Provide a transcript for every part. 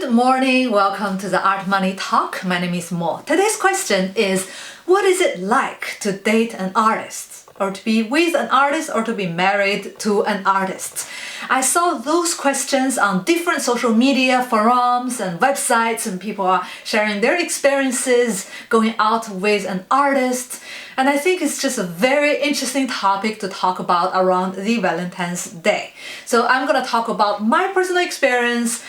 Good morning, welcome to the Art Money Talk. My name is Mo. Today's question is, what is it like to date an artist? Or to be with an artist or to be married to an artist? I saw those questions on different social media forums and websites, and people are sharing their experiences going out with an artist. And I think it's just a very interesting topic to talk about around the Valentine's Day. So I'm going to talk about my personal experience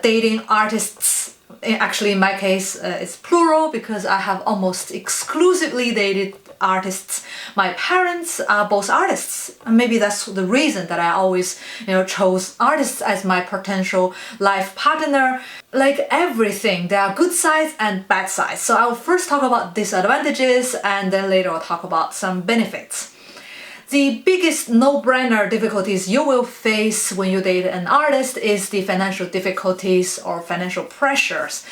dating artists. Actually, in my case, it's plural because I have almost exclusively dated artists. My parents are both artists, and maybe that's the reason that I always, chose artists as my potential life partner. Like everything, there are good sides and bad sides. So I'll first talk about disadvantages, and then later I'll talk about some benefits. The biggest no-brainer difficulties you will face when you date an artist is the financial difficulties or financial pressures.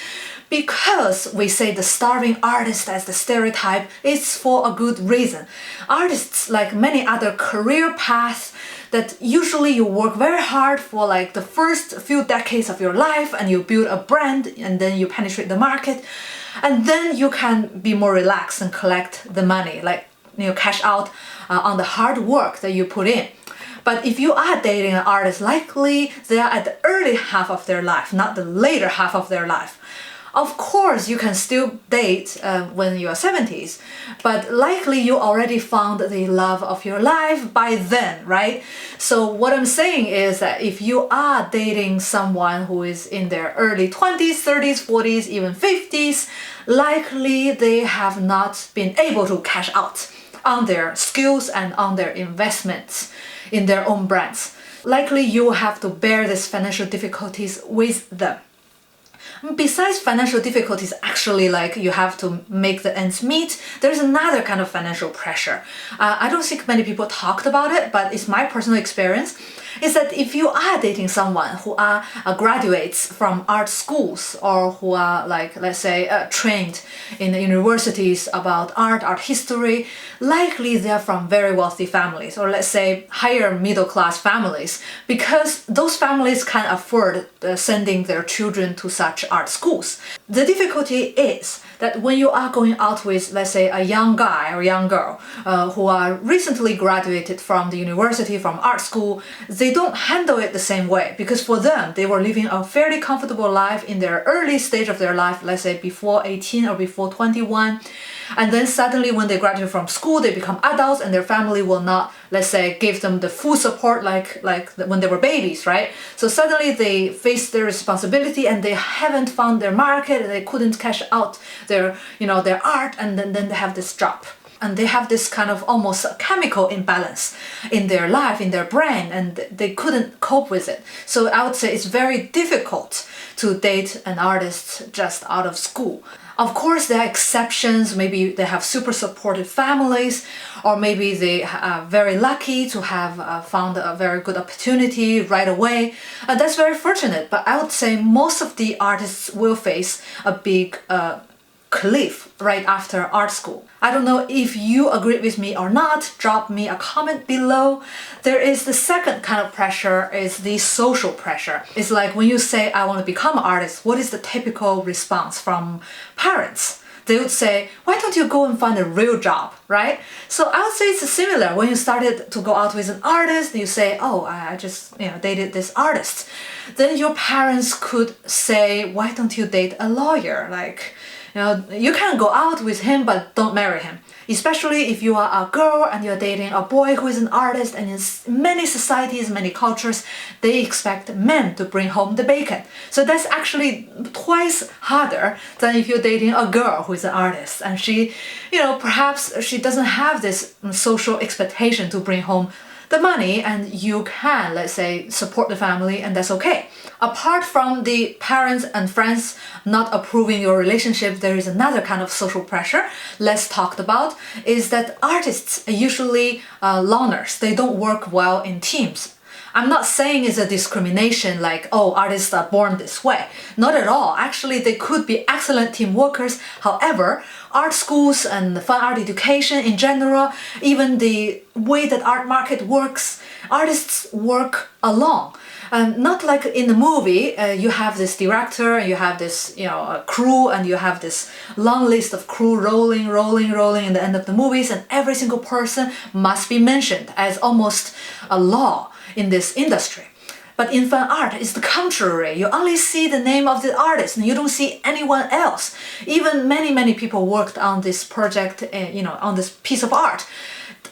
Because we say the starving artist as the stereotype, it's for a good reason. Artists, like many other career paths, that usually you work very hard for like the first few decades of your life and you build a brand and then you penetrate the market and then you can be more relaxed and collect the money, like cash out on the hard work that you put in. But if you are dating an artist, likely they are at the early half of their life, not the later half of their life. Of course, you can still date when you are 70s, but likely you already found the love of your life by then, right? So what I'm saying is that if you are dating someone who is in their early 20s, 30s, 40s, even 50s, likely they have not been able to cash out on their skills and on their investments in their own brands. Likely you will have to bear these financial difficulties with them. Besides financial difficulties, actually, like you have to make the ends meet, there's another kind of financial pressure. I don't think many people talked about it, but it's my personal experience, is that if you are dating someone who are graduates from art schools or who are like, let's say, trained in the universities about art history, likely they're from very wealthy families or let's say higher middle class families, because those families can afford sending their children to such art schools. The difficulty is that when you are going out with, let's say, a young guy or young girl who are recently graduated from the university, from art school, they don't handle it the same way, because for them, they were living a fairly comfortable life in their early stage of their life, let's say before 18 or before 21. And then suddenly when they graduate from school, they become adults and their family will not, let's say, give them the full support like when they were babies, right? So suddenly they face their responsibility and they haven't found their market and they couldn't cash out their art, and then they have this drop. And they have this kind of almost chemical imbalance in their life, in their brain, and they couldn't cope with it. So I would say it's very difficult to date an artist just out of school. Of course, there are exceptions. Maybe they have super supportive families, or maybe they are very lucky to have found a very good opportunity right away. That's very fortunate, but I would say most of the artists will face a big cliff right after art school. I don't know if you agree with me or not. Drop me a comment below. There is the second kind of pressure, is the social pressure. It's like when you say, I want to become an artist, what is the typical response from parents? They would say, why don't you go and find a real job, right? So I would say it's similar. When you started to go out with an artist, you say, oh, I just dated this artist. Then your parents could say, why don't you date a lawyer? Like, you can go out with him, but don't marry him. Especially if you are a girl and you're dating a boy who is an artist, and in many societies, many cultures, they expect men to bring home the bacon. So that's actually twice harder than if you're dating a girl who is an artist. And she, perhaps she doesn't have this social expectation to bring home the money, and you can, let's say, support the family, and that's okay. Apart from the parents and friends not approving your relationship, there is another kind of social pressure, less talked about, is that artists are usually loners. They don't work well in teams. I'm not saying it's a discrimination like, oh, artists are born this way. Not at all. Actually, they could be excellent team workers. However, art schools and fine art education in general, even the way that art market works, artists work alone. Not like in the movie, you have this director, you have this crew, and you have this long list of crew rolling in the end of the movies, and every single person must be mentioned as almost a law in this industry. But in fan art, it's the contrary. You only see the name of the artist and you don't see anyone else. Even many people worked on this project, on this piece of art.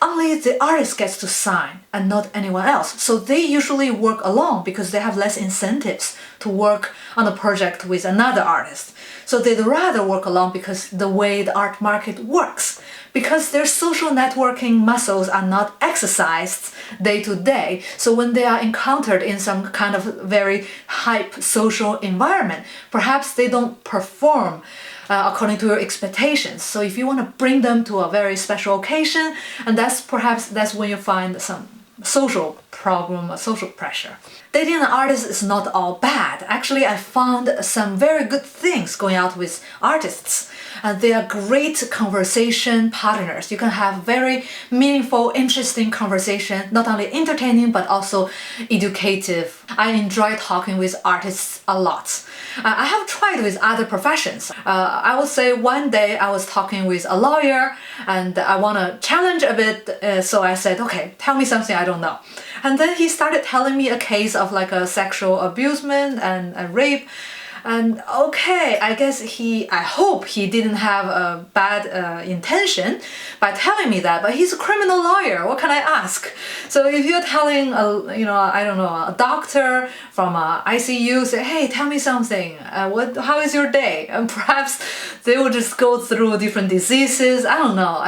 Only the artist gets to sign and not anyone else. So they usually work alone because they have less incentives to work on a project with another artist. So they'd rather work alone because the way the art market works. Because their social networking muscles are not exercised day to day. So when they are encountered in some kind of very hype social environment, perhaps they don't perform according to your expectations. So if you want to bring them to a very special occasion, and that's when you find some social problem or social pressure. Dating an artist is not all bad. Actually, I found some very good things going out with artists. They are great conversation partners. You can have very meaningful, interesting conversation, not only entertaining but also educative. I enjoy talking with artists a lot. I have tried with other professions. I would say one day I was talking with a lawyer and I want to challenge a bit, so I said, okay, tell me something I don't know. And then he started telling me a case of like a sexual abusement and a rape. And okay, I hope he didn't have a bad intention by telling me that, but he's a criminal lawyer. What can I ask? So if you're telling a doctor from ICU, say, hey, tell me something. How is your day? And perhaps they will just go through different diseases. I don't know.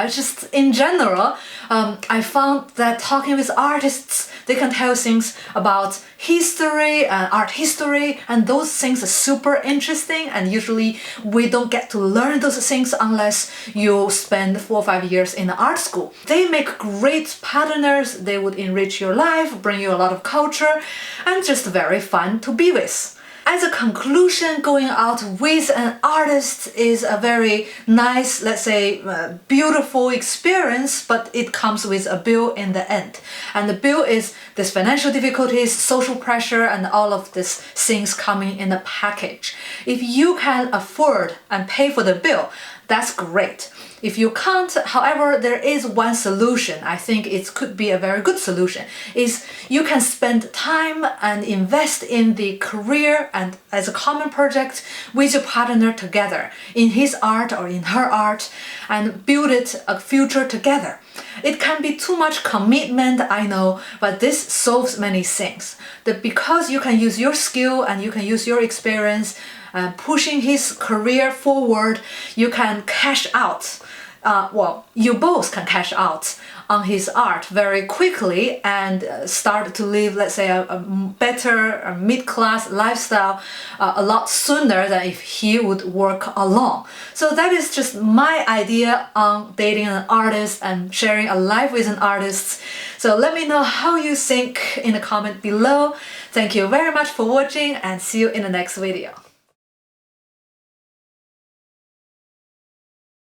In general, I found that talking with artists, they can tell things about history and art history, and those things are super interesting, and usually we don't get to learn those things unless you spend 4 or 5 years in the art school. They make great partners, they would enrich your life, bring you a lot of culture, and just very fun to be with. As a conclusion, going out with an artist is a very nice, let's say, beautiful experience, but it comes with a bill in the end. And the bill is this financial difficulties, social pressure, and all of these things coming in a package. If you can afford and pay for the bill, that's great. If you can't, however, there is one solution. I think it could be a very good solution, is you can spend time and invest in the career and as a common project with your partner together in his art or in her art and build it a future together. It can be too much commitment, I know, but this solves many things. Because you can use your skill and you can use your experience pushing his career forward, you can cash out. You both can cash out on his art very quickly and start to live, let's say, a better mid-class lifestyle a lot sooner than if he would work alone. So that is just my idea on dating an artist and sharing a life with an artist. So let me know how you think in the comment below. Thank you very much for watching and see you in the next video.